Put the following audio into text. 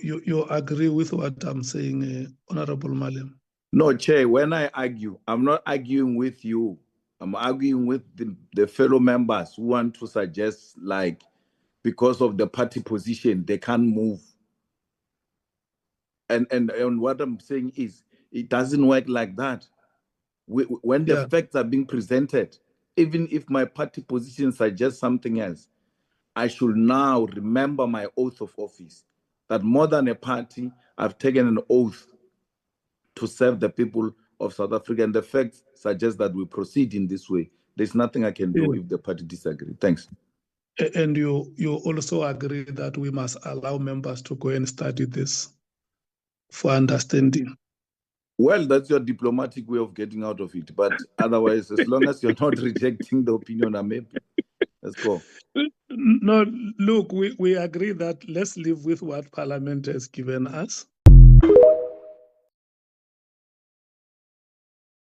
you agree with what I'm saying, Honorable Malem? No, Chair, when I argue, I'm not arguing with you. I'm arguing with the fellow members who want to suggest, like, because of the party position, they can't move. And what I'm saying is, it doesn't work like that. When the facts are being presented, even if my party position suggests something else, I should now remember my oath of office, that more than a party, I've taken an oath to serve the people of South Africa, and the facts suggest that we proceed in this way. There's nothing I can do if the party disagree. Thanks. And you also agree that we must allow members to go and study this for understanding. Well, that's your diplomatic way of getting out of it. But otherwise, as long as you're not rejecting the opinion, I'm happy. Let's go. No, look, we agree that let's live with what Parliament has given us.